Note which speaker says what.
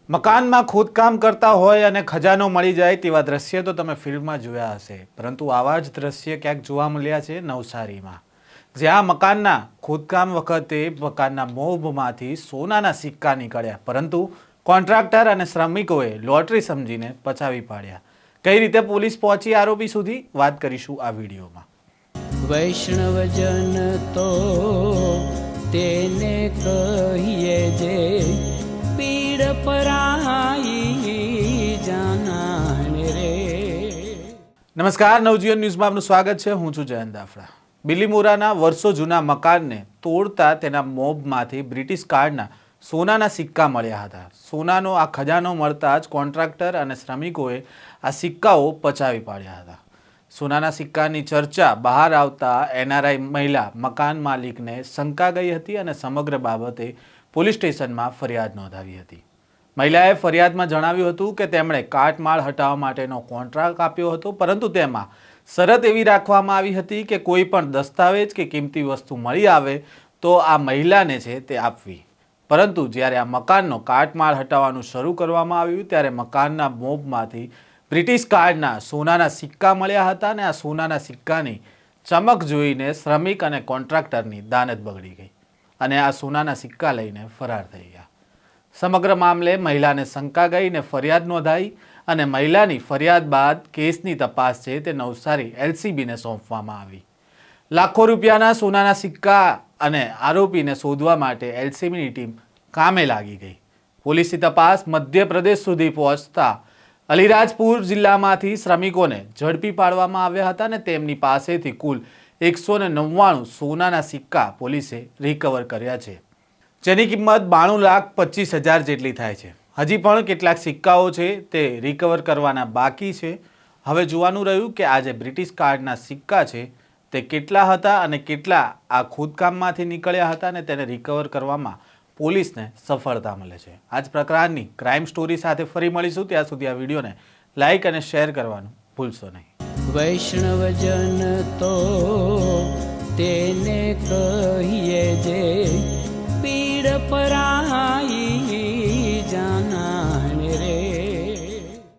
Speaker 1: મકાનમાં ખોદકામ કરતા હોય અને ખજાનો મળી જાય તેવા દ્રશ્ય તો તમે ફિલ્મમાં જોયા હશે, પરંતુ આવા જ દ્રશ્ય ક્યાંક જોવા મળ્યા છે નવસારીમાં, જ્યાં મકાનના ખોદકામ વખતે મકાનના મોભમાંથી સોનાના સિક્કા નીકળ્યા, પરંતુ કોન્ટ્રાક્ટર અને શ્રમિકોએ લોટરી સમજીને પચાવી પાડ્યા. કઈ રીતે પોલીસ પહોંચી આરોપી સુધી, વાત કરીશું આ વિડીયોમાં.
Speaker 2: વૈષ્ણવજન તો તેને કહીએ જે પીડ પરાઈ જાનાને રે.
Speaker 1: નમસ્કાર, નવજીવન ન્યૂઝમાં આપનું સ્વાગત છે. હું છું જયંત દાફડા. બિલીમોરાના વર્ષો જૂના મકાનને તોડતા તેના મોબમાંથી બ્રિટિશ કાળના સોનાના સિક્કા મળ્યા હતા. સોનાનો આ ખજાનો મળતા જ કોન્ટ્રાક્ટર અને શ્રમિકોએ આ સિક્કાઓ પચાવી પાડ્યા હતા. સોનાના સિક્કાની ચર્ચા બહાર આવતા એનઆરઆઈ મહિલા મકાન માલિકને શંકા ગઈ હતી અને સમગ્ર બાબતે પોલીસ સ્ટેશનમાં ફરિયાદ નોંધાવી હતી. મહિલાએ ફરિયાદમાં જણાવ્યું હતું કે તેમણે કાટમાળ હટાવવા માટેનો કોન્ટ્રાક્ટ આપ્યો હતો, પરંતુ તેમાં શરત એવી રાખવામાં આવી હતી કે કોઈ પણ દસ્તાવેજ કે કિંમતી વસ્તુ મળી આવે તો આ મહિલાને છે તે આપવી. પરંતુ જ્યારે આ મકાનનો કાટમાળ હટાવવાનું શરૂ કરવામાં આવ્યું ત્યારે મકાનના મોબમાંથી બ્રિટિશ કાળના સોનાના સિક્કા મળ્યા હતા અને આ સોનાના સિક્કાની ચમક જોઈને શ્રમિક અને કોન્ટ્રાક્ટરની દાનત બગડી ગઈ અને આ સોનાના સિક્કા લઈને ફરાર થઈ ગયા. સમગ્ર મામલે મહિલાને શંકા ગઈ ને ફરિયાદ નોંધાઈ અને મહિલાની ફરિયાદ બાદ કેસની તપાસ છે તે નવસારી એલસીબીને સોંપવામાં આવી. લાખો રૂપિયાના સોનાના સિક્કા અને આરોપીને શોધવા માટે એલસીબીની ટીમ કામે લાગી ગઈ. પોલીસની તપાસ મધ્યપ્રદેશ સુધી પહોંચતા અલીરાજપુર જિલ્લામાંથી શ્રમિકોને ઝડપી પાડવામાં આવ્યા હતા અને તેમની પાસેથી કુલ 199 સોનાના સિક્કા પોલીસે રિકવર કર્યા છે, જેની કિંમત 92,25,000 જેટલી થાય છે. હજી પણ કેટલાક સિક્કાઓ છે તે રિકવર કરવાના બાકી છે. હવે જોવાનું રહ્યું કે આ જે બ્રિટિશ કાળના સિક્કા છે તે કેટલા હતા અને કેટલા આ ખોદકામમાંથી નીકળ્યા હતા અને તેને રિકવર કરવામાં પોલીસને સફળતા મળે છે. આ જ પ્રકારની ક્રાઇમ સ્ટોરી સાથે ફરી મળીશું. ત્યાં સુધી આ વિડીયોને લાઇક અને શેર કરવાનું ભૂલશો નહીં.
Speaker 2: વૈષ્ણવજન તો તેને કહીએ જે પીડ પરાઈ